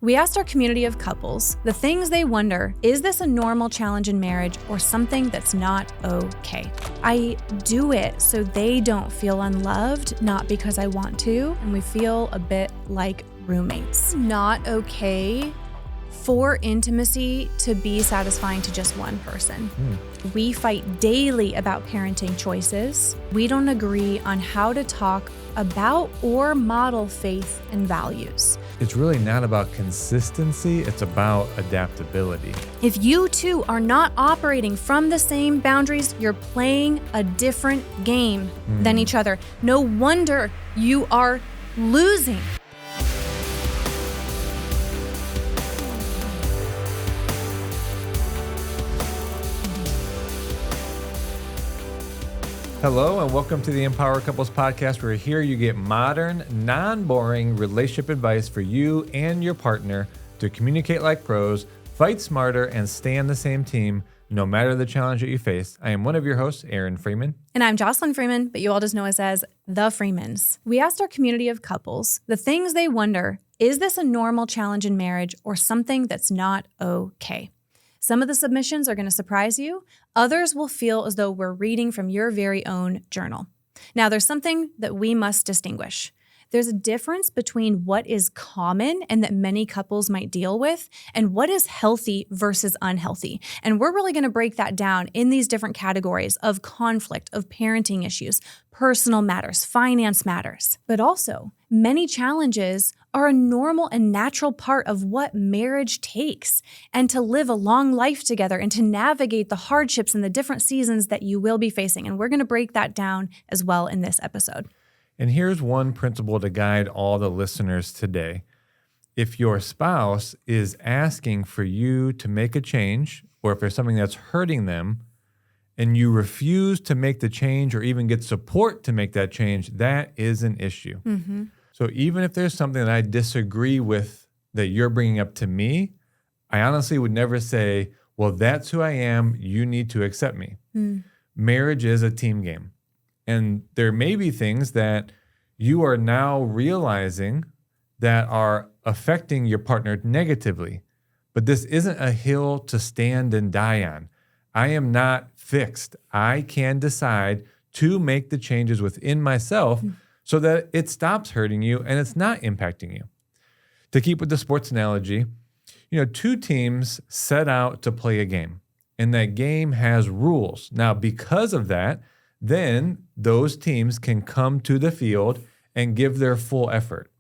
We asked our community of couples the things they wonder, is this a normal challenge in marriage or something that's not okay? I do it so they don't feel unloved, not because I want to, and we feel a bit like roommates. Not okay for intimacy to be satisfying to just one person. We fight daily about parenting choices. We don't agree on how to talk about or model faith and values. It's really not about consistency, it's about adaptability. If you two are not operating from the same boundaries, you're playing a different game than each other. No wonder you are losing. Hello and welcome to the Empower Couples podcast, where here you get modern, non-boring relationship advice for you and your partner to communicate like pros, fight smarter, and stay on the same team no matter the challenge that you face. I am one of your hosts, Aaron Freeman. And I'm Jocelyn Freeman, but you all just know us as the Freemans. We asked our community of couples the things they wonder, is this a normal challenge in marriage or something that's not okay? Some of the submissions are going to surprise you. Others will feel as though we're reading from your very own journal. Now, there's something that we must distinguish. There's a difference between what is common and that many couples might deal with and what is healthy versus unhealthy. And we're really going to break that down in these different categories of conflict, of parenting issues, personal matters, finance matters. But also, many challenges are a normal and natural part of what marriage takes, and to live a long life together and to navigate the hardships and the different seasons that you will be facing. And we're going to break that down as well in this episode. And here's one principle to guide all the listeners today. If your spouse is asking for you to make a change, or if there's something that's hurting them, and you refuse to make the change or even get support to make that change, that is an issue. So even if there's something that I disagree with that you're bringing up to me, I honestly would never say, well, that's who I am, you need to accept me. Marriage is a team game. And there may be things that you are now realizing that are affecting your partner negatively. But this isn't a hill to stand and die on. I am not fixed. I can decide to make the changes within myself so that it stops hurting you and it's not impacting you. To keep with the sports analogy, two teams set out to play a game, and that game has rules. Now, because of that, then those teams can come to the field and give their full effort.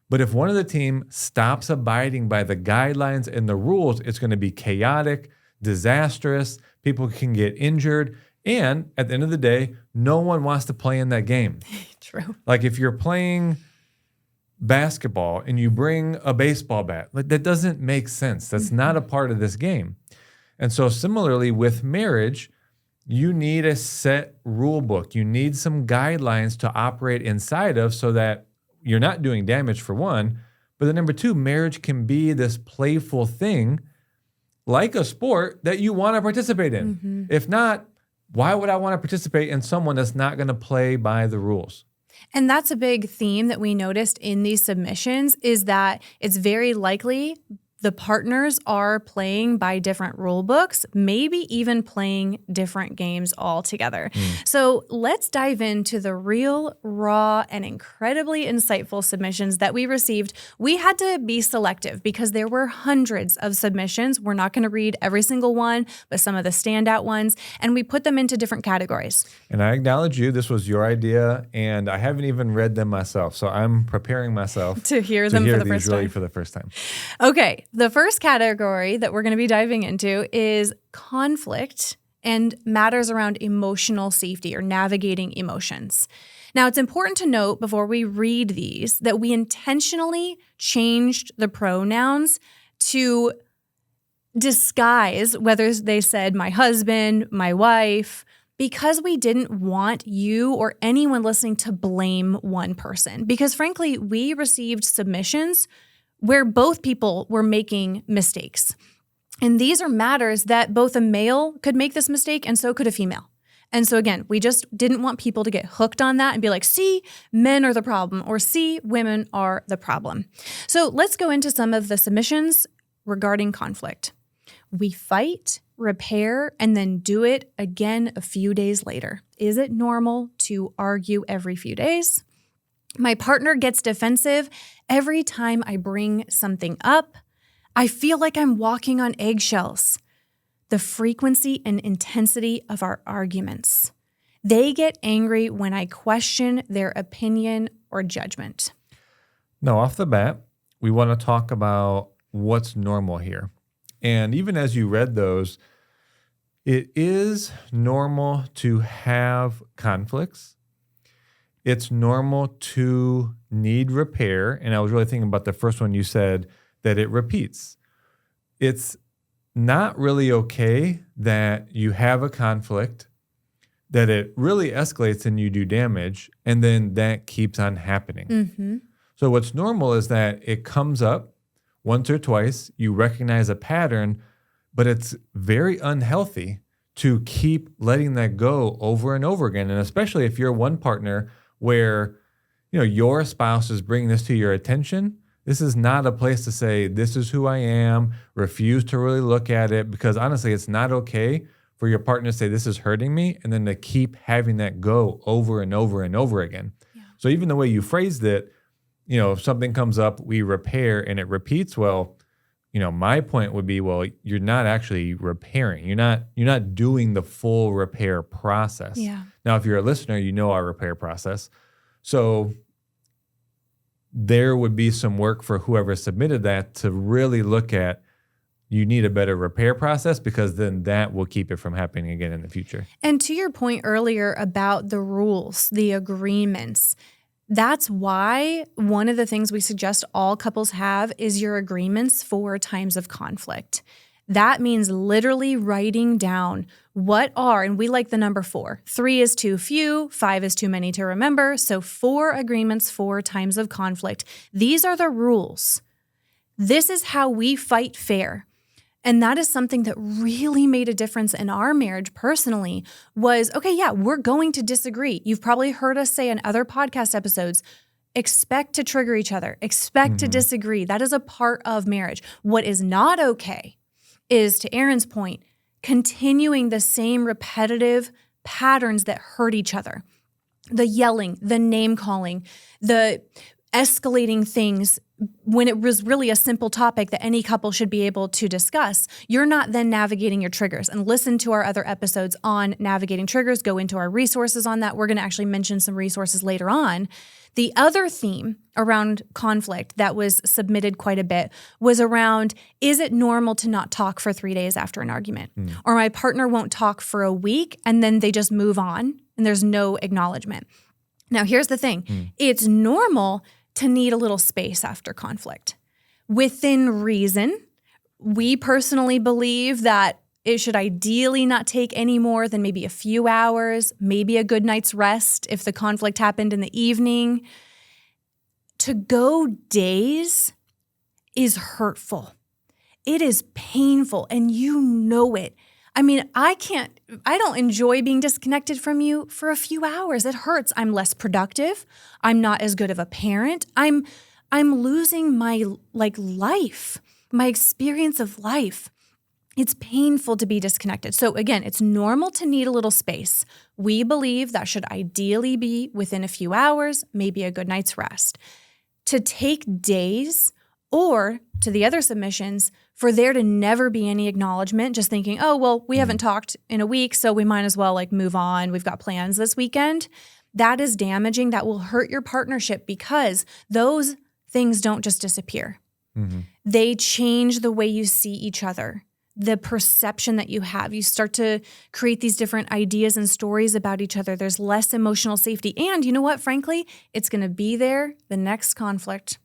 But if one of the team stops abiding by the guidelines and the rules, it's going to be chaotic, disastrous, people can get injured, and at the end of the day, no one wants to play in that game. True. Like if you're playing basketball and you bring a baseball bat, that doesn't make sense. That's not a part of this game. And so similarly with marriage, you need a set rule book. You need some guidelines to operate inside of so that you're not doing damage, for one. But then number two, marriage can be this playful thing like a sport that you want to participate in. If not, why would I want to participate in someone that's not going to play by the rules? And that's a big theme that we noticed in these submissions, is that it's very likely the partners are playing by different rule books, maybe even playing different games altogether. So let's dive into the real, raw, and incredibly insightful submissions that we received. We had to be selective because there were hundreds of submissions. We're not going to read every single one, but some of the standout ones, and we put them into different categories. And I acknowledge you. This was your idea, and I haven't even read them myself, so I'm preparing myself to hear them for the first time. Okay. The first category that we're going to be diving into is conflict and matters around emotional safety or navigating emotions. Now, it's important to note before we read these that we intentionally changed the pronouns to disguise whether they said my husband, my wife, because we didn't want you or anyone listening to blame one person. Because frankly, we received submissions where both people were making mistakes. And these are matters that both a male could make this mistake and so could a female. And so again, we just didn't want people to get hooked on that and be like, see, men are the problem, or see, women are the problem. So let's go into some of the submissions regarding conflict. We fight, repair, and then do it again a few days later. Is it normal to argue every few days? My partner gets defensive every time I bring something up. I feel like I'm walking on eggshells. The frequency and intensity of our arguments. They get angry when I question their opinion or judgment. Now, off the bat, we want to talk about what's normal here. And even as you read those, it is normal to have conflicts. It's normal to need repair. And I was really thinking about the first one you said, that it repeats. It's not really okay that you have a conflict, that it really escalates and you do damage, and then that keeps on happening. Mm-hmm. So what's normal is that it comes up once or twice, you recognize a pattern, but it's very unhealthy to keep letting that go over and over again. And especially if you're one partner where, your spouse is bringing this to your attention, this is not a place to say, this is who I am, refuse to really look at it, because honestly, it's not okay for your partner to say, this is hurting me, and then to keep having that go over and over and over again. Yeah. So even the way you phrased it, if something comes up, we repair and it repeats, well, my point would be, well, you're not actually repairing. You're not doing the full repair process. Yeah. Now, if you're a listener, you know our repair process. So there would be some work for whoever submitted that to really look at, you need a better repair process, because then that will keep it from happening again in the future. And to your point earlier about the rules, the agreements, that's why one of the things we suggest all couples have is your agreements for times of conflict. That means literally writing down what are, and we like the number 4. 3 is too few, 5 is too many to remember. So 4 agreements for times of conflict. These are the rules. This is how we fight fair. And that is something that really made a difference in our marriage personally was, okay, yeah, we're going to disagree. You've probably heard us say in other podcast episodes, expect to trigger each other, expect to disagree. That is a part of marriage. What is not okay is, to Aaron's point, continuing the same repetitive patterns that hurt each other. The yelling, the name calling, the escalating things when it was really a simple topic that any couple should be able to discuss. You're not then navigating your triggers. And listen to our other episodes on navigating triggers. Go into our resources on that. We're going to actually mention some resources later on. The other theme around conflict that was submitted quite a bit was around, is it normal to not talk for 3 days after an argument? Or my partner won't talk for a week and then they just move on and there's no acknowledgement. Now, here's the thing. It's normal to need a little space after conflict. Within reason, we personally believe that it should ideally not take any more than maybe a few hours, maybe a good night's rest if the conflict happened in the evening. To go days is hurtful. It is painful, and you know it. I mean, I don't enjoy being disconnected from you for a few hours. It hurts. I'm less productive. I'm not as good of a parent. I'm losing my life, my experience of life. It's painful to be disconnected. So again, it's normal to need a little space. We believe that should ideally be within a few hours, maybe a good night's rest. To take days, or to the other submissions, for there to never be any acknowledgement, just thinking, oh, well, we haven't talked in a week, so we might as well move on. We've got plans this weekend. That is damaging. That will hurt your partnership, because those things don't just disappear. They change the way you see each other, the perception that you have. You start to create these different ideas and stories about each other. There's less emotional safety. And you know what, frankly, it's going to be there the next conflict.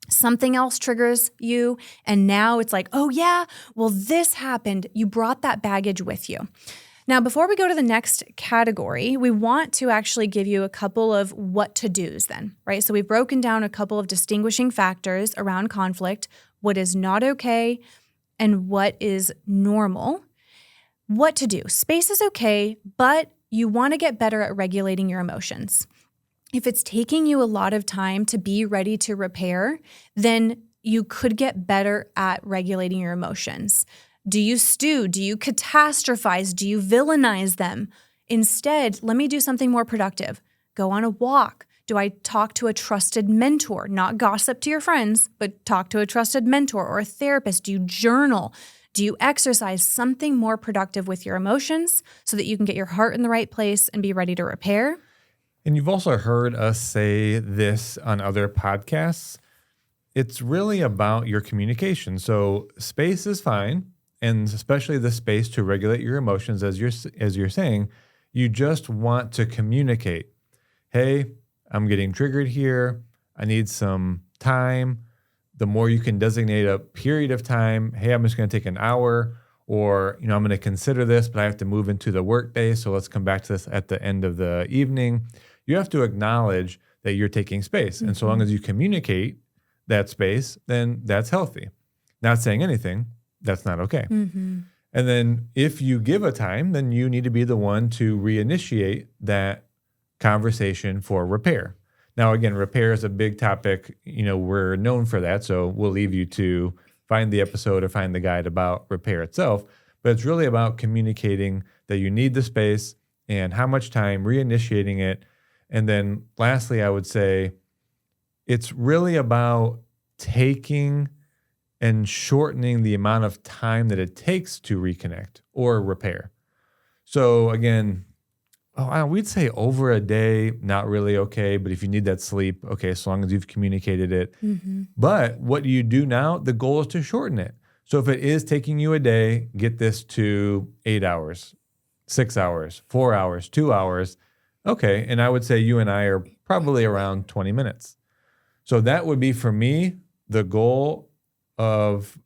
Something else triggers you, and now it's like, oh yeah, well, this happened. You brought that baggage with you. Now, before we go to the next category, we want to actually give you a couple of what to-dos then, right? So we've broken down a couple of distinguishing factors around conflict, what is not okay and what is normal. what to do. Space is okay, but you want to get better at regulating your emotions. If it's taking you a lot of time to be ready to repair, then you could get better at regulating your emotions. Do you stew? Do you catastrophize? Do you villainize them? Instead, let me do something more productive. Go on a walk. Do I talk to a trusted mentor? Not gossip to your friends, but talk to a trusted mentor or a therapist. Do you journal? Do you exercise? Something more productive with your emotions so that you can get your heart in the right place and be ready to repair? And you've also heard us say this on other podcasts. It's really about your communication. So space is fine, and especially the space to regulate your emotions, as you're saying. You just want to communicate. Hey, I'm getting triggered here. I need some time. The more you can designate a period of time, hey, I'm just going to take an hour, or, I'm going to consider this, but I have to move into the workday. So let's come back to this at the end of the evening. You have to acknowledge that you're taking space. And so long as you communicate that space, then that's healthy. Not saying anything, that's not okay. And then if you give a time, then you need to be the one to reinitiate that conversation for repair. Now, again, repair is a big topic. We're known for that. So we'll leave you to find the episode or find the guide about repair itself. But it's really about communicating that you need the space and how much time, reinitiating it. And then lastly, I would say it's really about taking and shortening the amount of time that it takes to reconnect or repair. So again, we'd say over a day, not really okay. But if you need that sleep, okay, as long as you've communicated it. But what you do now, the goal is to shorten it. So if it is taking you a day, get this to 8 hours, 6 hours, 4 hours, 2 hours. Okay, and I would say you and I are probably around 20 minutes. So that would be, for me, the goal of,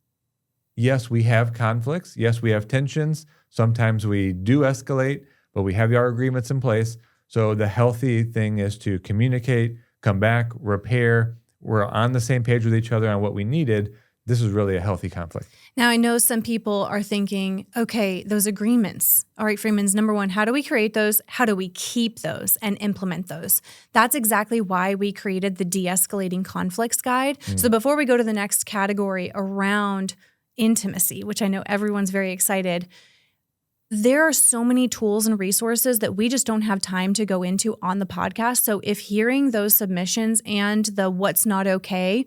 yes, we have conflicts. Yes, we have tensions. Sometimes we do escalate, but we have our agreements in place. So the healthy thing is to communicate, come back, repair. We're on the same page with each other on what we needed. This is really a healthy conflict. Now, I know some people are thinking, okay, those agreements. All right, Freemans, number one, how do we create those? How do we keep those and implement those? That's exactly why we created the de-escalating conflicts guide. So before we go to the next category around intimacy, which I know everyone's very excited, there are so many tools and resources that we just don't have time to go into on the podcast. So if hearing those submissions and the what's not okay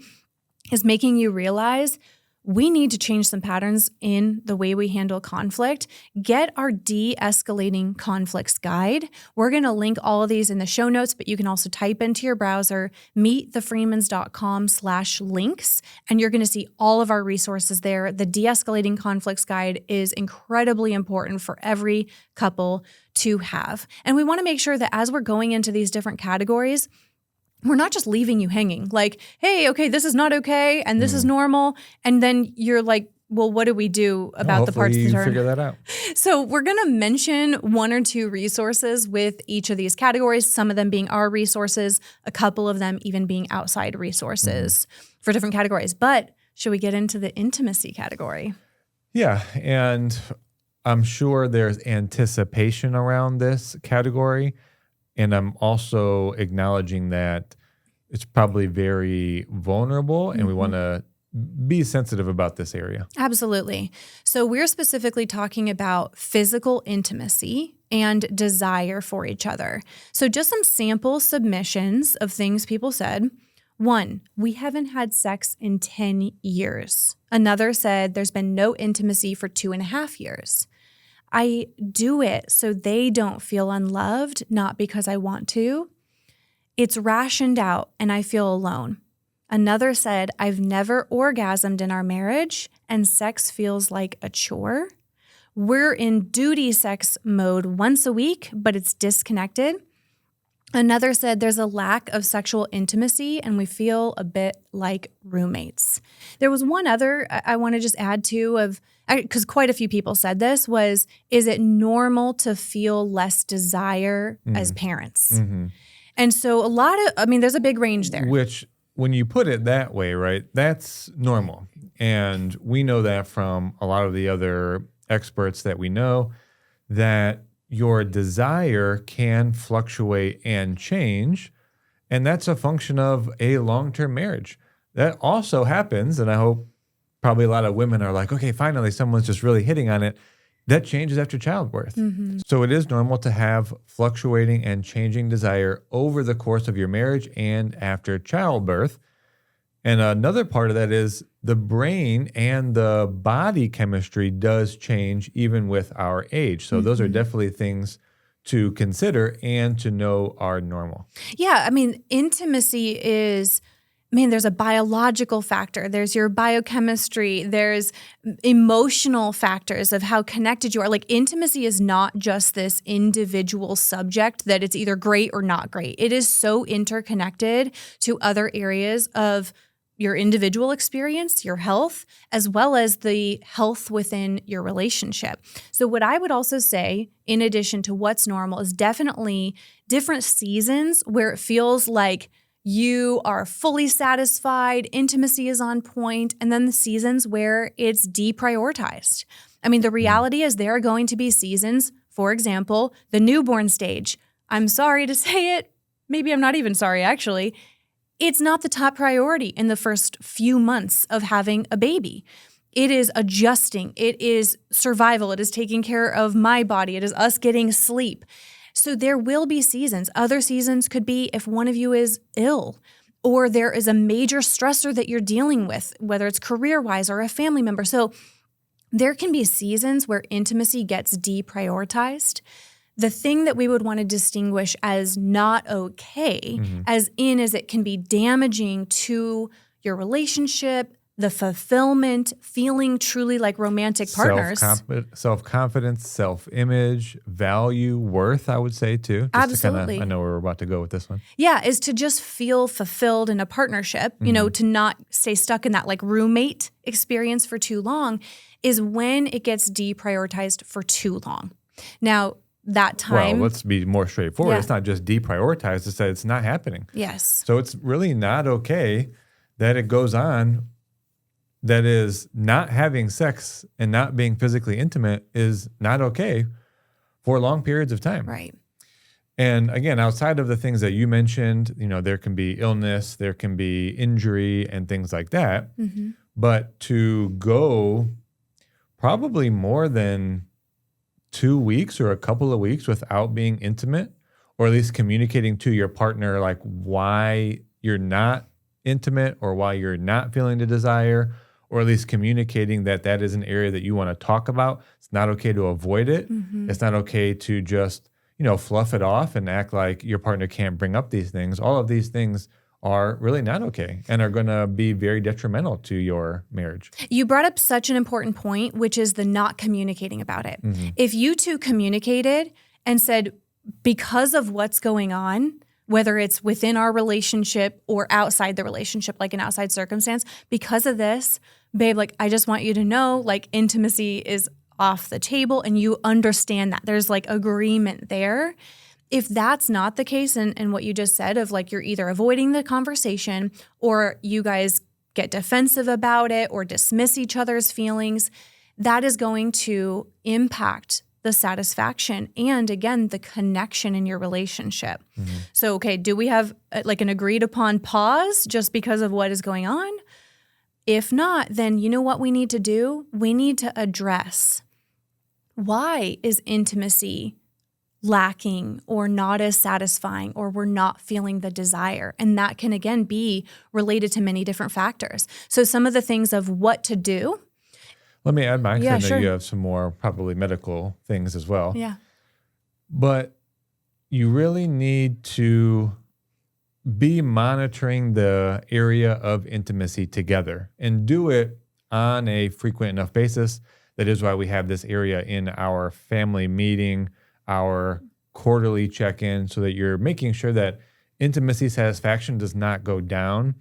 is making you realize we need to change some patterns in the way we handle conflict, get our de-escalating conflicts guide. We're going to link all of these in the show notes, but you can also type into your browser, meetthefreemans.com/links, and you're going to see all of our resources there. The de-escalating conflicts guide is incredibly important for every couple to have. And we want to make sure that as we're going into these different categories, we're not just leaving you hanging like, hey, okay, this is not okay and this is normal. And then you're like, well, what do we do about the parts that are... figure that out. So we're going to mention one or two resources with each of these categories, some of them being our resources, a couple of them even being outside resources for different categories. But should we get into the intimacy category? Yeah, and I'm sure there's anticipation around this category. And I'm also acknowledging that it's probably very vulnerable and we want to be sensitive about this area. Absolutely. So we're specifically talking about physical intimacy and desire for each other. So just some sample submissions of things people said. 1, we haven't had sex in 10 years. Another said there's been no intimacy for 2.5 years. I do it so they don't feel unloved, not because I want to. It's rationed out and I feel alone. Another said, I've never orgasmed in our marriage and sex feels like a chore. We're in duty sex mode once a week, but it's disconnected. Another said there's a lack of sexual intimacy and we feel a bit like roommates. There was one other I want to just add to of, because quite a few people said this, was, is it normal to feel less desire as parents? And so there's a big range there. Which, when you put it that way, right, that's normal. And we know that from a lot of the other experts that we know. that your desire can fluctuate and change. And that's a function of a long-term marriage. That also happens, and I hope probably a lot of women are like, okay, finally, someone's just really hitting on it. That changes after childbirth. So it is normal to have fluctuating and changing desire over the course of your marriage and after childbirth. And another part of that is the brain and the body chemistry does change even with our age. So those are definitely things to consider and to know are normal. Yeah, I mean, intimacy is, there's a biological factor. There's your biochemistry. There's emotional factors of how connected you are. Like, intimacy is not just this individual subject that it's either great or not great. It is so interconnected to other areas of your individual experience, your health, as well as the health within your relationship. So what I would also say, in addition to what's normal, is definitely different seasons where it feels like you are fully satisfied, intimacy is on point, and then the seasons where it's deprioritized. I mean, the reality is there are going to be seasons, for example, the newborn stage. I'm sorry to say it, maybe I'm not even sorry actually, it's not the top priority in the first few months of having a baby. It is adjusting. It is survival. It is taking care of my body. It is us getting sleep. So there will be seasons. Other seasons could be if one of you is ill or there is a major stressor that you're dealing with, whether it's career-wise or a family member. So there can be seasons where intimacy gets deprioritized. The thing that we would want to distinguish as not okay, as it can be damaging to your relationship, the fulfillment, feeling truly like romantic partners. Self-confidence, self-image, value, worth, I would say too. Absolutely. I know where we're about to go with this one. Yeah, is to just feel fulfilled in a partnership, to not stay stuck in that like roommate experience for too long, is when it gets deprioritized for too long. Now, that time. Well, let's be more straightforward. Yeah. It's not just deprioritized, it's that it's not happening. Yes. So it's really not okay that it goes on, that is not having sex and not being physically intimate is not okay for long periods of time. Right. And again, outside of the things that you mentioned, there can be illness, there can be injury and things like that. But to go probably more than 2 weeks or a couple of weeks without being intimate, or at least communicating to your partner like why you're not intimate or why you're not feeling the desire, or at least communicating that that is an area that you want to talk about. It's not okay to avoid it. It's not okay to just, fluff it off and act like your partner can't bring up these things. All of these things are really not okay and are going to be very detrimental to your marriage. You brought up such an important point, which is the not communicating about it. If you two communicated and said, because of what's going on, whether it's within our relationship or outside the relationship, like an outside circumstance, because of this, babe, like, I just want you to know, like, intimacy is off the table and you understand that. There's like agreement there. If that's not the case, and what you just said of like you're either avoiding the conversation or you guys get defensive about it or dismiss each other's feelings, that is going to impact the satisfaction and, again, the connection in your relationship. So, okay, do we have like an agreed upon pause just because of what is going on? If not, then you know what we need to do? We need to address, why is intimacy lacking or not as satisfying, or we're not feeling the desire? And that can, again, be related to many different factors. So some of the things of what to do. Let me add mine, because I know sure. you have some more probably medical things as well. Yeah. But you really need to be monitoring the area of intimacy together and do it on a frequent enough basis. That is why we have this area in our family meeting, our quarterly check-in, so that you're making sure that intimacy satisfaction does not go down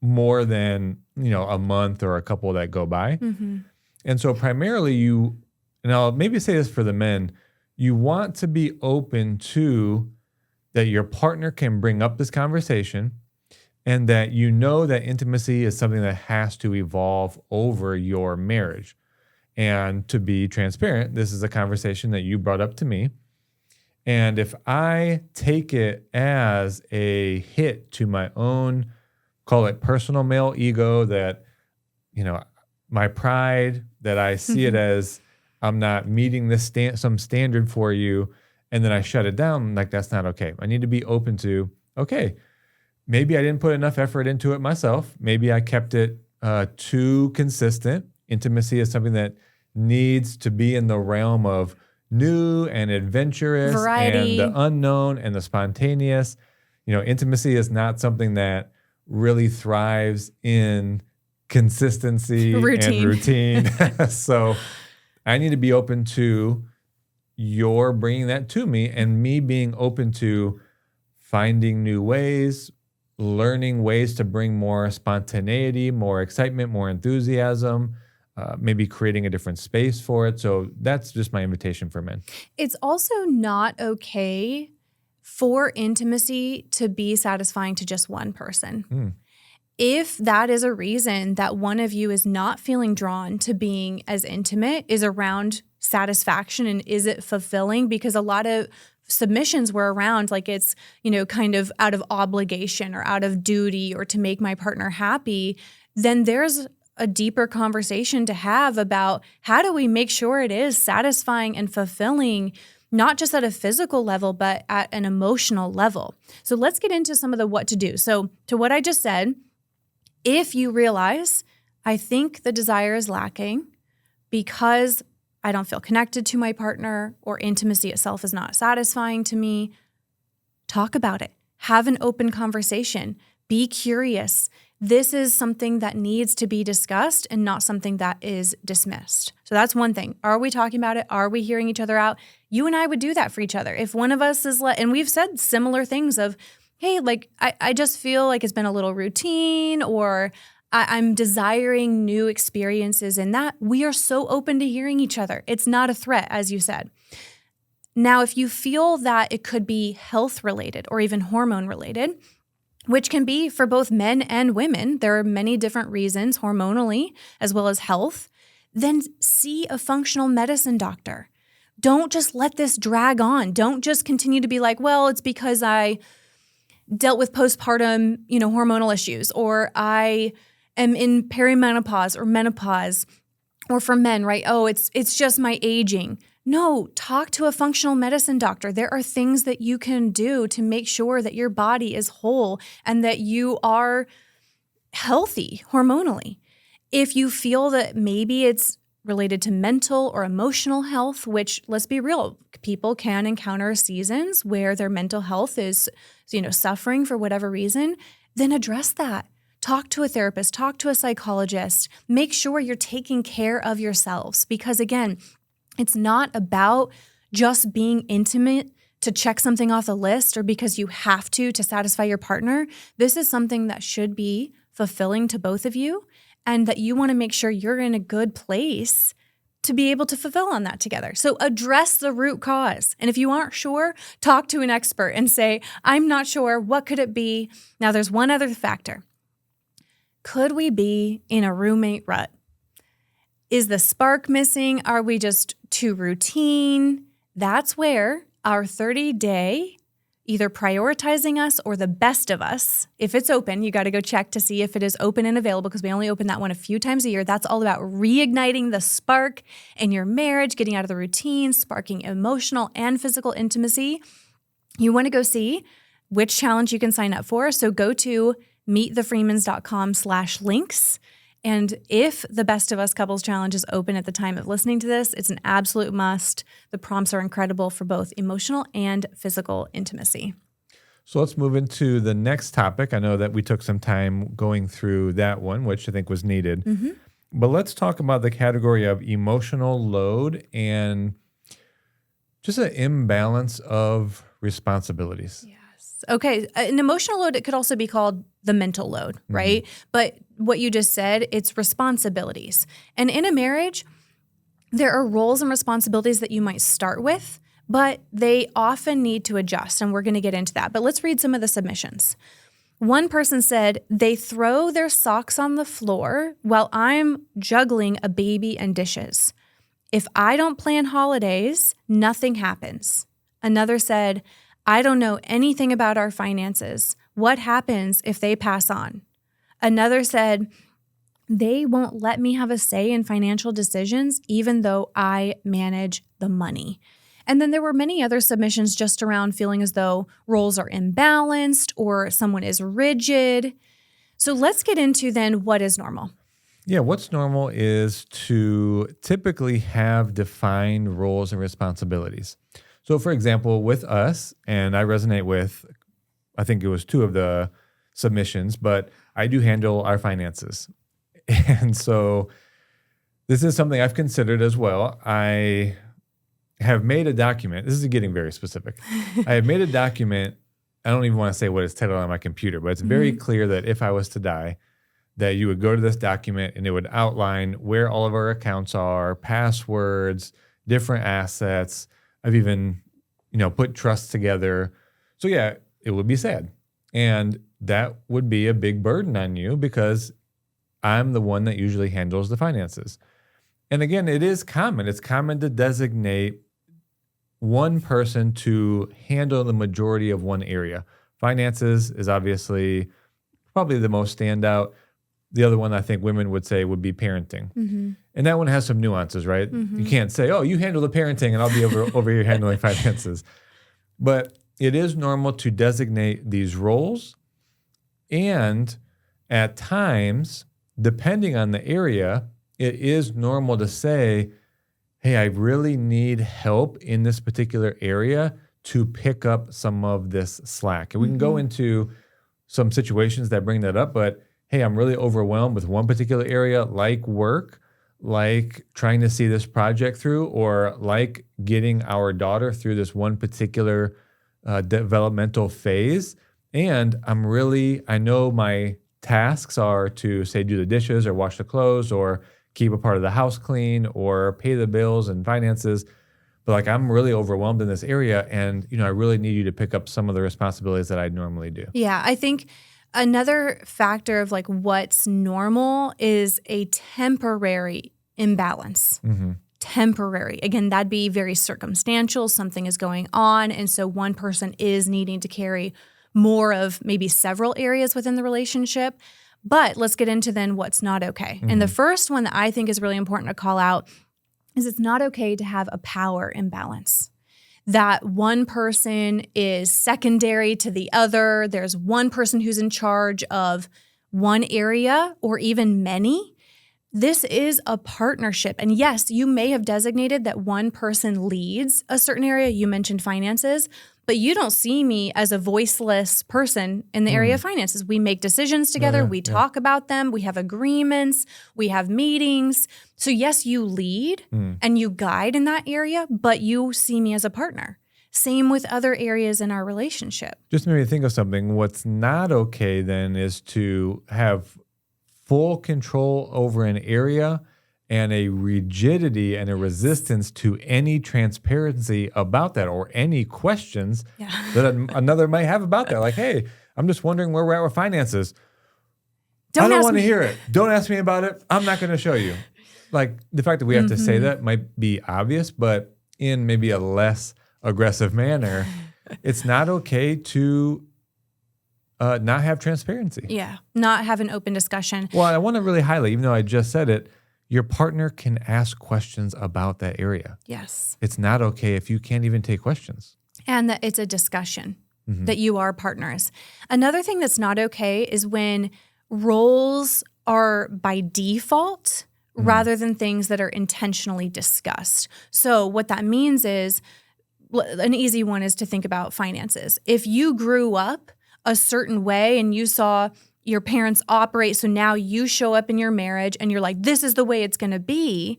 more than, a month or a couple that go by. And so primarily and I'll maybe say this for the men, you want to be open to that your partner can bring up this conversation, and that that intimacy is something that has to evolve over your marriage. And to be transparent, this is a conversation that you brought up to me. And if I take it as a hit to my own, call it personal male ego, that, my pride, that I see it as I'm not meeting this some standard for you, and then I shut it down, like that's not okay. I need to be open to, okay, maybe I didn't put enough effort into it myself. Maybe I kept it too consistent. Intimacy is something that needs to be in the realm of new and adventurous variety, and the unknown and the spontaneous. Intimacy is not something that really thrives in consistency and routine. So I need to be open to your bringing that to me and me being open to finding new ways, learning ways to bring more spontaneity, more excitement, more enthusiasm, maybe creating a different space for it. So that's just my invitation for men. It's also not okay for intimacy to be satisfying to just one person. If that is a reason that one of you is not feeling drawn to being as intimate, is around satisfaction and is it fulfilling? Because a lot of submissions were around like it's, kind of out of obligation or out of duty or to make my partner happy, then there's a deeper conversation to have about how do we make sure it is satisfying and fulfilling, not just at a physical level, but at an emotional level. So let's get into some of the what to do. So to what I just said, if you realize, I think the desire is lacking because I don't feel connected to my partner or intimacy itself is not satisfying to me, talk about it. Have an open conversation. Be curious. This is something that needs to be discussed and not something that is dismissed. So that's one thing. Are we talking about it? Are we hearing each other out? You and I would do that for each other. If one of us is and we've said similar things of, hey, I just feel like it's been a little routine, or I'm desiring new experiences in that. We are so open to hearing each other. It's not a threat, as you said. Now, if you feel that it could be health related or even hormone related, which can be for both men and women, there are many different reasons hormonally as well as health, then see a functional medicine doctor. Don't just let this drag on. Don't just continue to be like, well, it's because I dealt with postpartum, hormonal issues, or I am in perimenopause or menopause, or for men, right? Oh, it's just my aging. No, talk to a functional medicine doctor. There are things that you can do to make sure that your body is whole and that you are healthy hormonally. If you feel that maybe it's related to mental or emotional health, which, let's be real, people can encounter seasons where their mental health is, suffering for whatever reason, then address that. Talk to a therapist, talk to a psychologist. Make sure you're taking care of yourselves because, again, it's not about just being intimate to check something off the list or because you have to satisfy your partner. This is something that should be fulfilling to both of you and that you want to make sure you're in a good place to be able to fulfill on that together. So address the root cause. And if you aren't sure, talk to an expert and say, I'm not sure. What could it be? Now, there's one other factor. Could we be in a roommate rut? Is the spark missing? Are we just too routine? That's where our 30-day, either prioritizing us or the best of us, if it's open, you got to go check to see if it is open and available because we only open that one a few times a year. That's all about reigniting the spark in your marriage, getting out of the routine, sparking emotional and physical intimacy. You want to go see which challenge you can sign up for. So go to meetthefreemans.com/links. And if the Best of Us Couples Challenge is open at the time of listening to this, it's an absolute must. The prompts are incredible for both emotional and physical intimacy. So let's move into the next topic. I know that we took some time going through that one, which I think was needed. Mm-hmm. But let's talk about the category of emotional load and just an imbalance of responsibilities. Yes. Okay. An emotional load, it could also be called the mental load, right? Mm-hmm. But what you just said, it's responsibilities. And in a marriage, there are roles and responsibilities that you might start with, but they often need to adjust. And we're going to get into that. But let's read some of the submissions. One person said, they throw their socks on the floor while I'm juggling a baby and dishes. if I don't plan holidays, nothing happens. Another said, I don't know anything about our finances. What happens if they pass on? Another said, they won't let me have a say in financial decisions, even though I manage the money. And then there were many other submissions just around feeling as though roles are imbalanced or someone is rigid. So let's get into then what is normal. Yeah, what's normal is to typically have defined roles and responsibilities. So for example, with us, and I resonate with, I think it was 2 of the submissions, but I do handle our finances. And so this is something I've considered as well. I have made a document. This is getting very specific. I have made a document. I don't even want to say what it's titled on my computer, but it's very clear that if I was to die, that you would go to this document and it would outline where all of our accounts are, passwords, different assets. I've even, put trusts together. So yeah, it would be sad. And that would be a big burden on you because I'm the one that usually handles the finances. And again, it is common. It's common to designate one person to handle the majority of one area. Finances is obviously probably the most standout. The other one I think women would say would be parenting. Mm-hmm. And that one has some nuances, right? Mm-hmm. You can't say, oh, you handle the parenting and I'll be over here handling finances. But it is normal to designate these roles. And at times, depending on the area, it is normal to say, hey, I really need help in this particular area to pick up some of this slack. And we can go into some situations that bring that up, but hey, I'm really overwhelmed with one particular area, like work, like trying to see this project through, or like getting our daughter through this one particular developmental phase. And I know my tasks are to say, do the dishes or wash the clothes or keep a part of the house clean or pay the bills and finances. But I'm really overwhelmed in this area. And, I really need you to pick up some of the responsibilities that I normally do. Yeah, I think another factor of what's normal is a temporary imbalance. Mm-hmm. Temporary. Again, that'd be very circumstantial. Something is going on. And so one person is needing to carry more of maybe several areas within the relationship. But let's get into then what's not okay. Mm-hmm. And the first one that I think is really important to call out is it's not okay to have a power imbalance. That one person is secondary to the other. There's one person who's in charge of one area or even many. This is a partnership. And yes, you may have designated that one person leads a certain area. You mentioned finances, but you don't see me as a voiceless person in the area of finances. We make decisions together. We talk about them. We have agreements. We have meetings. So yes, you lead and you guide in that area, but you see me as a partner. Same with other areas in our relationship. Just made me think of something. What's not okay then is to have full control over an area and a rigidity and a resistance to any transparency about that or any questions that another might have about that. Like, hey, I'm just wondering where we're at with finances. I don't want to hear it. Don't ask me about it. I'm not going to show you. The fact that we have to say that might be obvious, but in maybe a less aggressive manner, it's not okay to not have transparency. Yeah, not have an open discussion. Well, I want to really highlight, even though I just said it, your partner can ask questions about that area. Yes. It's not okay if you can't even take questions. And that it's a discussion, that you are partners. Another thing that's not okay is when roles are by default rather than things that are intentionally discussed. So what that means is, an easy one is to think about finances. If you grew up a certain way and you saw your parents operate, so now you show up in your marriage and you're like, this is the way it's going to be,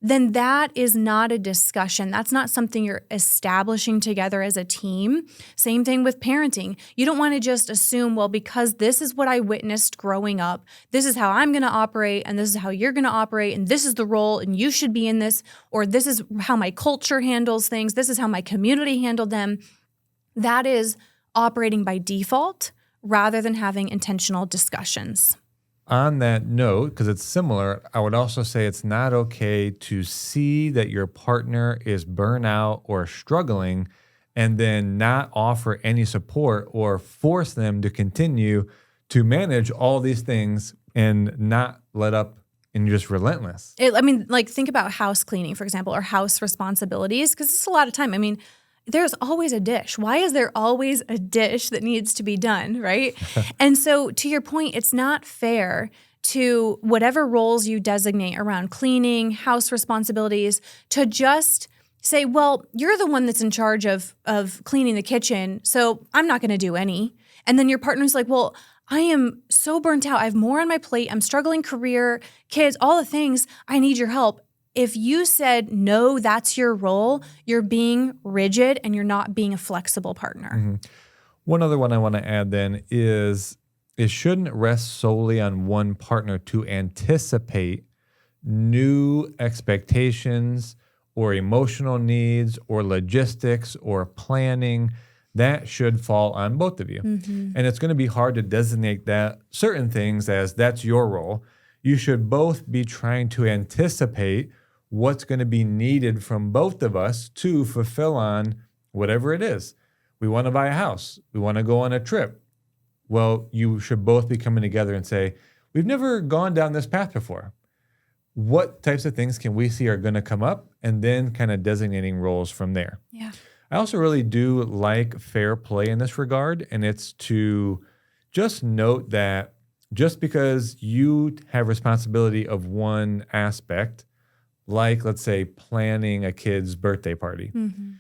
then that is not a discussion. That's not something you're establishing together as a team. Same thing with parenting. You don't want to just assume, well, because this is what I witnessed growing up, this is how I'm going to operate, and this is how you're going to operate, and this is the role, and you should be in this, or this is how my culture handles things, this is how my community handled them. That is operating by default rather than having intentional discussions. on that note, because it's similar, I would also say it's not okay to see that your partner is burnout or struggling and then not offer any support or force them to continue to manage all these things and not let up and you're just relentless. Think about house cleaning, for example, or house responsibilities, because it's a lot of time. There's always a dish. Why is there always a dish that needs to be done, right? And so to your point, it's not fair to whatever roles you designate around cleaning, house responsibilities, to just say, well, you're the one that's in charge of cleaning the kitchen, so I'm not going to do any. And then your partner's like, well, I am so burnt out. I have more on my plate. I'm struggling career, kids, all the things. I need your help. If you said, no, that's your role, you're being rigid and you're not being a flexible partner. Mm-hmm. One other one I want to add then is it shouldn't rest solely on one partner to anticipate new expectations or emotional needs or logistics or planning. That should fall on both of you. Mm-hmm. And it's going to be hard to designate that certain things as that's your role. You should both be trying to anticipate what's going to be needed from both of us to fulfill on whatever it is. We want to buy a house. We want to go on a trip. Well, you should both be coming together and say, we've never gone down this path before. What types of things can we see are going to come up? And then kind of designating roles from there. Yeah. I also really do like fair play in this regard, and it's to just note that just because you have responsibility of one aspect, like let's say planning a kid's birthday party, mm-hmm.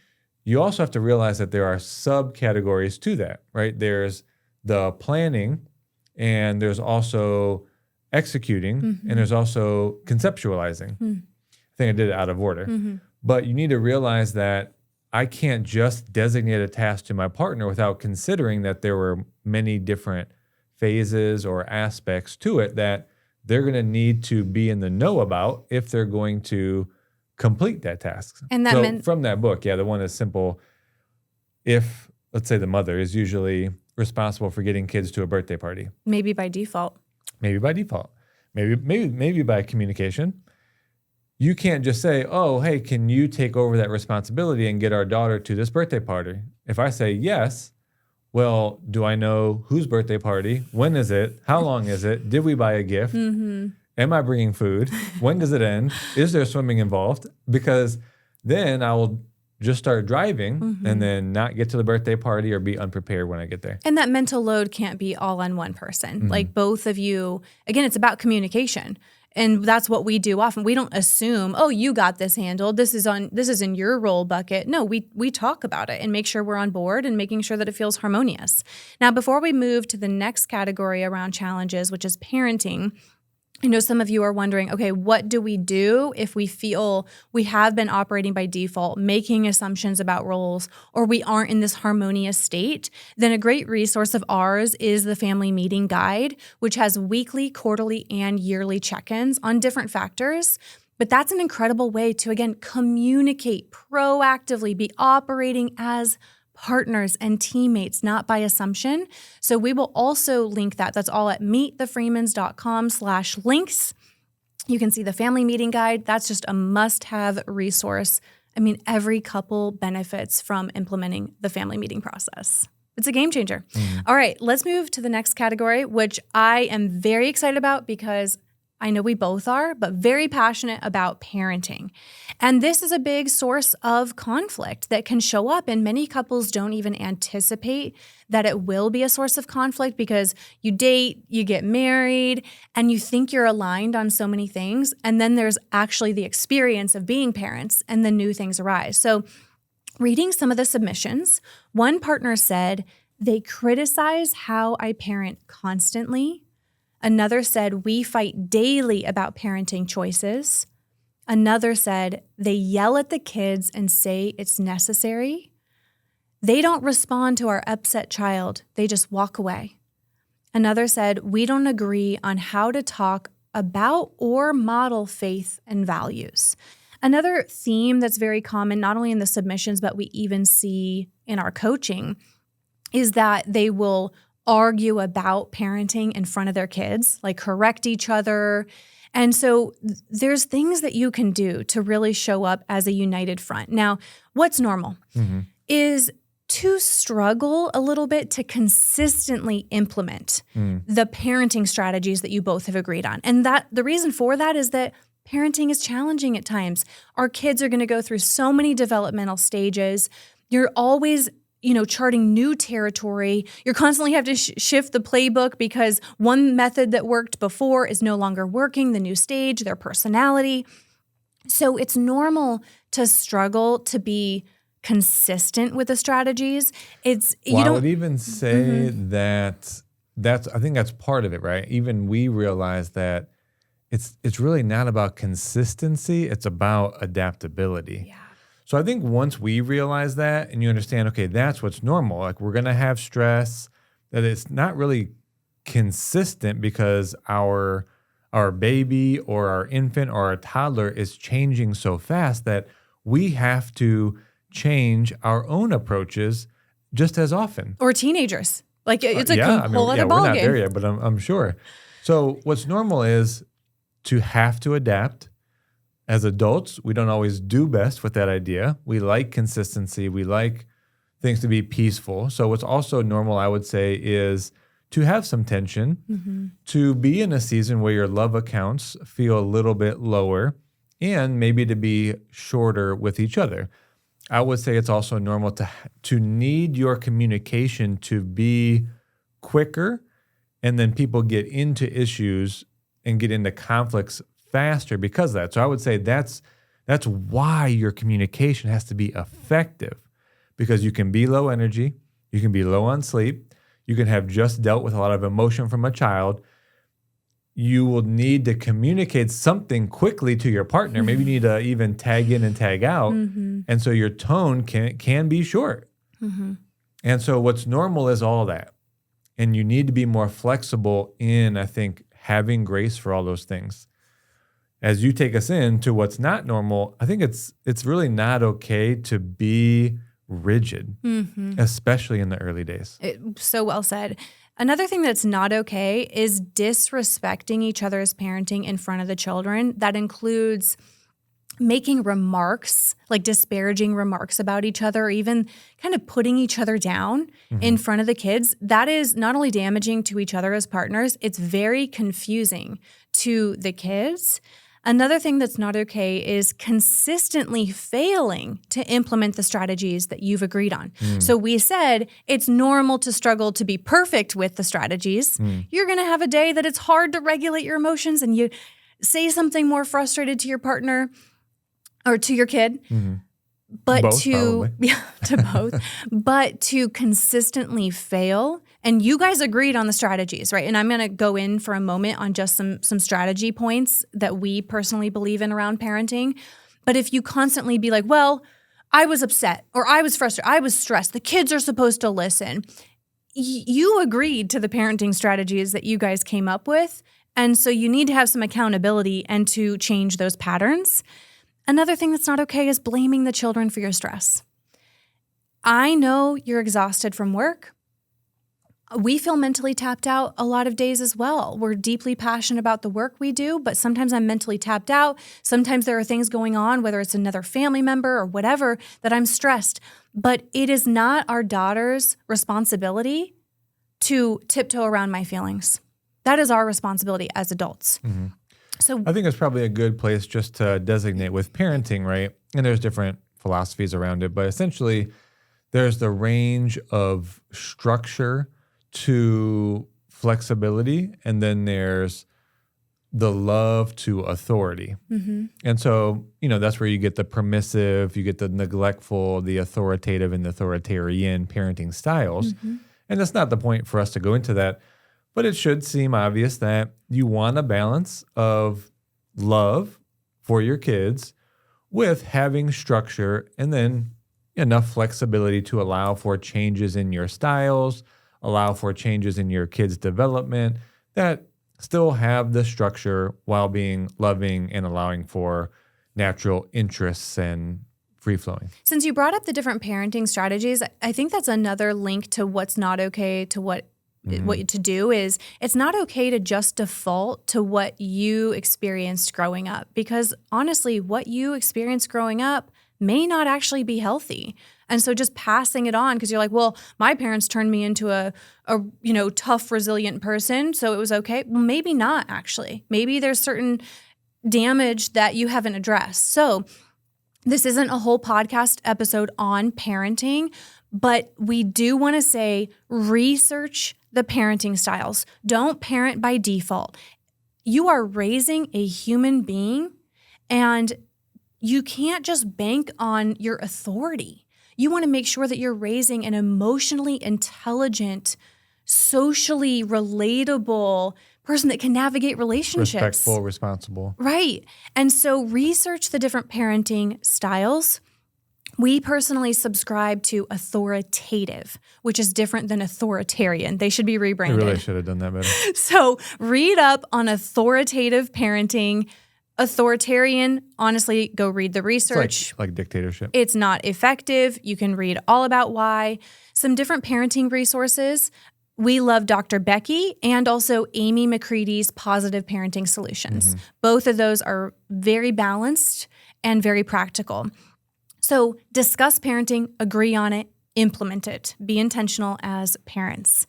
you also have to realize that there are subcategories to that, right? There's the planning, and there's also executing, mm-hmm. and there's also conceptualizing. Mm-hmm. I think I did it out of order. Mm-hmm. But you need to realize that I can't just designate a task to my partner without considering that there were many different phases or aspects to it that they're going to need to be in the know about if they're going to complete that task. And that from that book, the one is simple. If, let's say, the mother is usually responsible for getting kids to a birthday party. Maybe by default. Maybe by communication. You can't just say, oh, hey, can you take over that responsibility and get our daughter to this birthday party? If I say yes, well, do I know whose birthday party? When is it? How long is it? Did we buy a gift? Mm-hmm. Am I bringing food? When does it end? Is there swimming involved? Because then I will just start driving mm-hmm. and then not get to the birthday party or be unprepared when I get there. And that mental load can't be all on one person. Mm-hmm. Like both of you, again, it's about communication. And that's what we do often. We don't assume, oh, you got this handled. This is in your role bucket. No, we talk about it and make sure we're on board and making sure that it feels harmonious. Now, before we move to the next category around challenges, which is parenting, I know some of you are wondering, okay, what do we do if we feel we have been operating by default, making assumptions about roles, or we aren't in this harmonious state? Then a great resource of ours is the Family Meeting Guide, which has weekly, quarterly, and yearly check-ins on different factors. But that's an incredible way to, again, communicate proactively, be operating as partners and teammates, not by assumption. So we will also link that. That's all at meetthefreemans.com/links. You can see the Family Meeting Guide. That's just a must-have resource. Every couple benefits from implementing the family meeting process. It's a game changer. Mm-hmm. All right, let's move to the next category, which I am very excited about because I know we both are, but very passionate about parenting. And this is a big source of conflict that can show up, and many couples don't even anticipate that it will be a source of conflict because you date, you get married, and you think you're aligned on so many things, and then there's actually the experience of being parents, and then new things arise. So reading some of the submissions, one partner said, they criticize how I parent constantly. Another said, we fight daily about parenting choices. Another said, they yell at the kids and say it's necessary. They don't respond to our upset child. They just walk away. Another said, we don't agree on how to talk about or model faith and values. Another theme that's very common, not only in the submissions, but we even see in our coaching, is that they will argue about parenting in front of their kids, like correct each other. And so there's things that you can do to really show up as a united front. Now, what's normal is to struggle a little bit to consistently implement the parenting strategies that you both have agreed on. And that the reason for that is that parenting is challenging at times. Our kids are going to go through so many developmental stages. You're always, charting new territory. You're constantly have to shift the playbook because one method that worked before is no longer working, the new stage, their personality. So it's normal to struggle to be consistent with the strategies. I would even say that I think that's part of it, right? Even we realize that it's really not about consistency, it's about adaptability. Yeah. So I think once we realize that and you understand, okay, that's what's normal. Like we're going to have stress, that it's not really consistent because our baby or our infant or our toddler is changing so fast that we have to change our own approaches just as often. Or teenagers. Like it's a whole other ballgame. We're not there yet, but I'm sure. So what's normal is to have to adapt. As adults, we don't always do best with that idea. We like consistency. We like things to be peaceful. So what's also normal, I would say, is to have some tension, to be in a season where your love accounts feel a little bit lower, and maybe to be shorter with each other. I would say it's also normal to need your communication to be quicker, and then people get into issues and get into conflicts faster because of that. So I would say that's why your communication has to be effective, because you can be low energy, you can be low on sleep, you can have just dealt with a lot of emotion from a child. You will need to communicate something quickly to your partner. Maybe you need to even tag in and tag out. And so your tone can be short. And so what's normal is all that. And you need to be more flexible in, I think, having grace for all those things. As you take us into what's not normal, I think it's really not okay to be rigid, especially in the early days. So well said. Another thing that's not okay is disrespecting each other's parenting in front of the children. That includes making remarks, like disparaging remarks about each other, or even kind of putting each other down in front of the kids. That is not only damaging to each other as partners, it's very confusing to the kids. Another thing that's not okay is consistently failing to implement the strategies that you've agreed on. So we said it's normal to struggle to be perfect with the strategies. You're going to have a day that it's hard to regulate your emotions and you say something more frustrated to your partner or to your kid. But Both, to both, but to consistently fail. And you guys agreed on the strategies, right? And I'm going to go in for a moment on just some strategy points that we personally believe in around parenting. But if you constantly be like, well, I was upset or I was frustrated, I was stressed, the kids are supposed to listen. You agreed to the parenting strategies that you guys came up with. And so you need to have some accountability and to change those patterns. Another thing that's not okay is blaming the children for your stress. I know you're exhausted from work. We feel mentally tapped out a lot of days as well. We're deeply passionate about the work we do, but sometimes I'm mentally tapped out. Sometimes there are things going on, whether it's another family member or whatever, that I'm stressed. But it is not our daughter's responsibility to tiptoe around my feelings. That is our responsibility as adults. So I think it's probably a good place just to designate with parenting, right? And there's different philosophies around it, but essentially there's the range of structure to flexibility, and then there's the love to authority. And so, that's where you get the permissive, you get the neglectful, the authoritative, and the authoritarian parenting styles. And that's not the point for us to go into that. But it should seem obvious that you want a balance of love for your kids with having structure and then enough flexibility to allow for changes in your styles, allow for changes in your kids' development that still have the structure while being loving and allowing for natural interests and free-flowing. Since you brought up the different parenting strategies, I think that's another link to what's not okay to what what to do is it's not okay to just default to what you experienced growing up, because honestly, what you experienced growing up may not actually be healthy. And so just passing it on because you're like, well, my parents turned me into a tough, resilient person, so it was okay. Well, maybe not actually. Maybe there's certain damage that you haven't addressed. So this isn't a whole podcast episode on parenting, but we do want to say research the parenting styles. Don't parent by default. You are raising a human being, and you can't just bank on your authority. You want to make sure that you're raising an emotionally intelligent, socially relatable person that can navigate relationships. Respectful, responsible. Right. And so research the different parenting styles. We personally subscribe to authoritative, which is different than authoritarian. They should be rebranded. I really should have done that better. So read up on authoritative parenting. Authoritarian, honestly, go read the research. It's like dictatorship. It's not effective. You can read all about why. Some different parenting resources. We love Dr. Becky and also Amy McCready's Positive Parenting Solutions. Both of those are very balanced and very practical. So discuss parenting, agree on it, implement it. Be intentional as parents.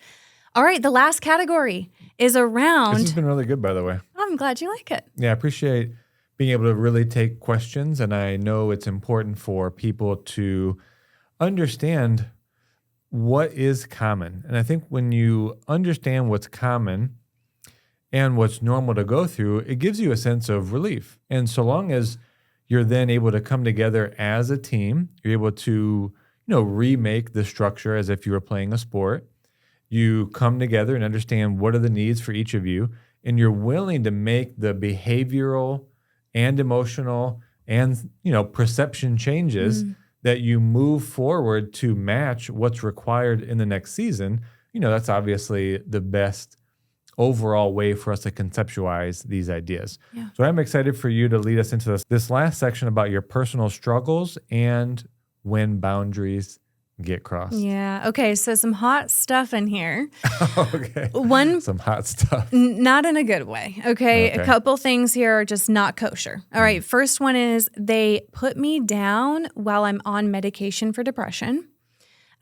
All right, the last category is around... This has been really good, by the way. I'm glad you like it. Yeah, I appreciate being able to really take questions, and I know it's important for people to understand what is common. And I think when you understand what's common and what's normal to go through, it gives you a sense of relief. And so long as you're then able to come together as a team, you're able to, remake the structure as if you were playing a sport. You come together and understand what are the needs for each of you, and you're willing to make the behavioral and emotional and, perception changes that you move forward to match what's required in the next season. That's obviously the best overall way for us to conceptualize these ideas. Yeah. So I'm excited for you to lead us into this last section about your personal struggles and when boundaries get crossed. Yeah. Okay. So some hot stuff in here. Okay. Some hot stuff. Not in a good way. Okay. A couple things here are just not kosher. All right. First one is they put me down while I'm on medication for depression.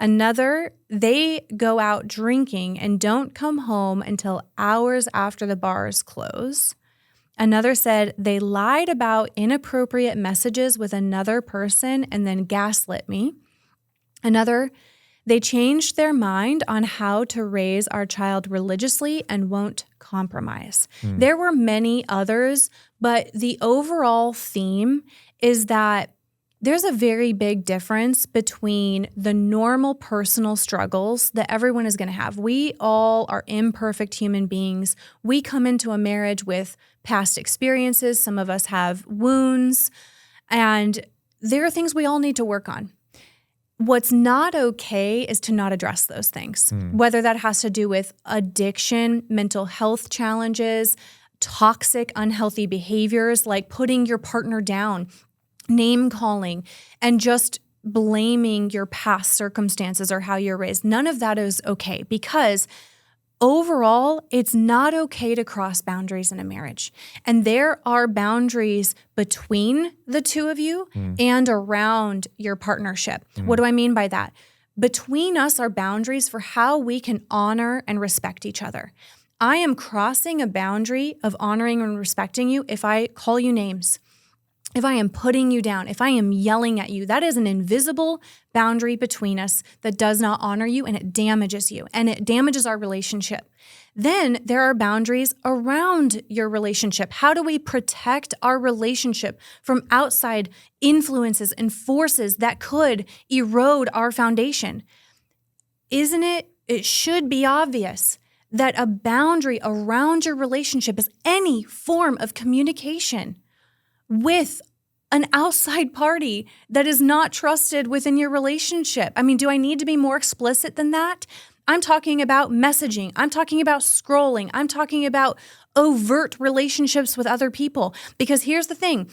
Another, they go out drinking and don't come home until hours after the bars close. Another said they lied about inappropriate messages with another person and then gaslit me. Another, they changed their mind on how to raise our child religiously and won't compromise. There were many others, but the overall theme is that there's a very big difference between the normal personal struggles that everyone is going to have. We all are imperfect human beings. We come into a marriage with past experiences. Some of us have wounds, and there are things we all need to work on. What's not okay is to not address those things, whether that has to do with addiction, mental health challenges, toxic, unhealthy behaviors like putting your partner down, name calling, and just blaming your past circumstances or how you're raised. None of that is okay, because overall, it's not okay to cross boundaries in a marriage. And there are boundaries between the two of you and around your partnership. What do I mean by that? Between us are boundaries for how we can honor and respect each other. I am crossing a boundary of honoring and respecting you if I call you names, if I am putting you down, if I am yelling at you. That is an invisible boundary between us that does not honor you, and it damages you, and it damages our relationship. Then there are boundaries around your relationship. How do we protect our relationship from outside influences and forces that could erode our foundation? Isn't it? It should be obvious that a boundary around your relationship is any form of communication with an outside party that is not trusted within your relationship. I mean, do I need to be more explicit than that? I'm talking about messaging. I'm talking about scrolling. I'm talking about overt relationships with other people. Because here's the thing.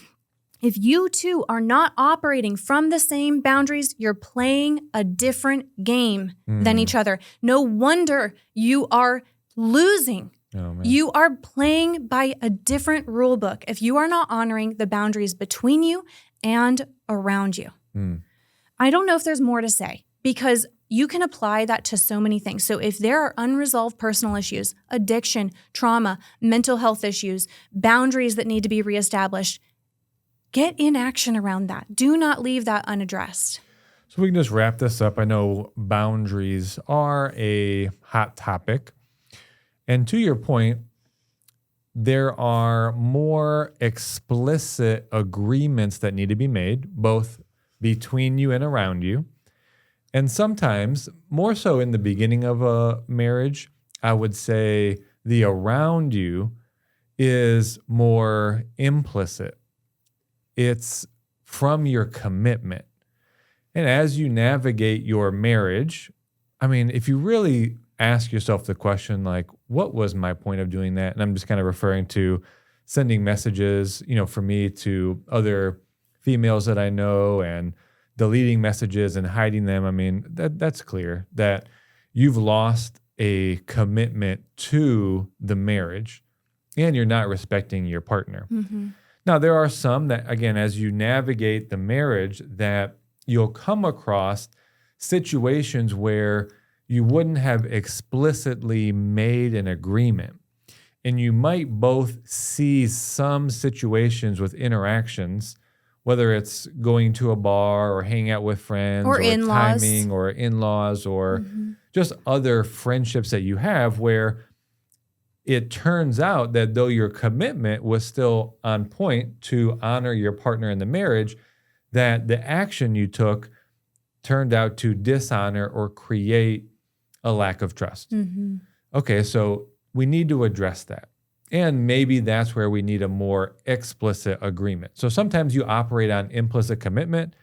If you two are not operating from the same boundaries, you're playing a different game than each other. No wonder you are losing. Oh, man. You are playing by a different rule book if you are not honoring the boundaries between you and around you. I don't know if there's more to say because you can apply that to so many things. So if there are unresolved personal issues, addiction, trauma, mental health issues, boundaries that need to be reestablished, get in action around that. Do not leave that unaddressed. So we can just wrap this up. I know boundaries are a hot topic. And to your point, there are more explicit agreements that need to be made, both between you and around you. And sometimes, more so in the beginning of a marriage, I would say the around you is more implicit. It's from your commitment. And as you navigate your marriage, I mean, if you really ask yourself the question, like, what was my point of doing that? And I'm just kind of referring to sending messages, for me to other females that I know and deleting messages and hiding them. I mean, that's clear that you've lost a commitment to the marriage and you're not respecting your partner. Now, there are some that, again, as you navigate the marriage, that you'll come across situations where you wouldn't have explicitly made an agreement. And you might both see some situations with interactions, whether it's going to a bar or hanging out with friends or in-laws, timing or in-laws or just other friendships that you have where it turns out that though your commitment was still on point to honor your partner in the marriage, that the action you took turned out to dishonor or create a lack of trust. Okay, so we need to address that. And maybe that's where we need a more explicit agreement. So sometimes you operate on implicit commitment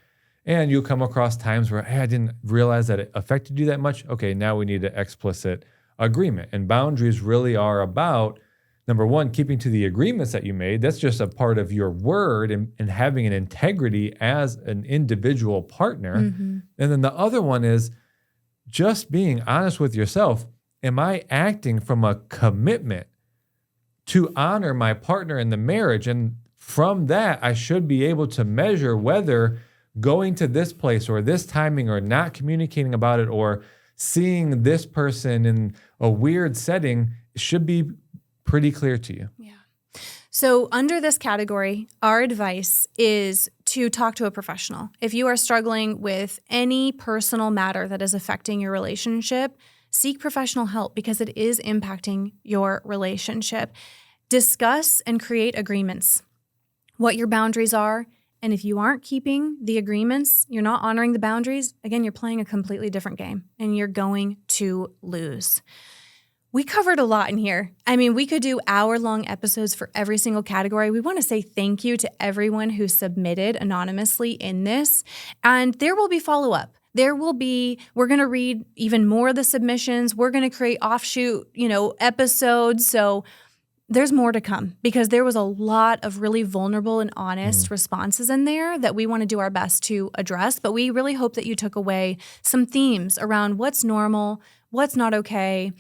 and you come across times where, hey, I didn't realize that it affected you that much. Okay, now we need an explicit agreement. And boundaries really are about, number one, keeping to the agreements that you made. That's just a part of your word and having an integrity as an individual partner. And then the other one is just being honest with yourself. Am I acting from a commitment to honor my partner in the marriage? And from that, I should be able to measure whether going to this place or this timing or not communicating about it or seeing this person in a weird setting should be pretty clear to you. Yeah. So under this category, our advice is to talk to a professional. If you are struggling with any personal matter that is affecting your relationship, seek professional help because it is impacting your relationship. Discuss and create agreements, what your boundaries are. And if you aren't keeping the agreements, you're not honoring the boundaries, again, you're playing a completely different game and you're going to lose. We covered a lot in here. I mean, we could do hour-long episodes for every single category. We want to say thank you to everyone who submitted anonymously in this. And there will be follow-up. We're going to read even more of the submissions. We're going to create offshoot, episodes. So there's more to come because there was a lot of really vulnerable and honest responses in there that we want to do our best to address. But we really hope that you took away some themes around what's normal, what's not okay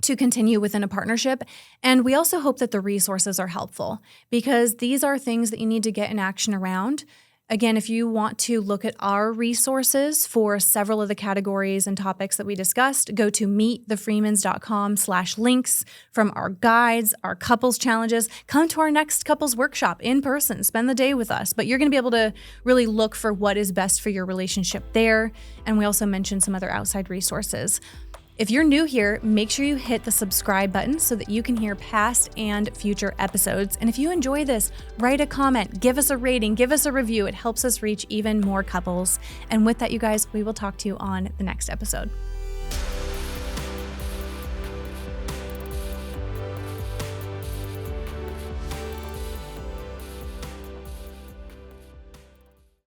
to continue within a partnership. And we also hope that the resources are helpful because these are things that you need to get in action around. Again, if you want to look at our resources for several of the categories and topics that we discussed, go to meetthefreemans.com/links from our guides, our couples challenges. Come to our next couples workshop in person. Spend the day with us. But you're going to be able to really look for what is best for your relationship there. And we also mentioned some other outside resources. If you're new here, make sure you hit the subscribe button so that you can hear past and future episodes. And if you enjoy this, write a comment, give us a rating, give us a review. It helps us reach even more couples. And with that, you guys, we will talk to you on the next episode.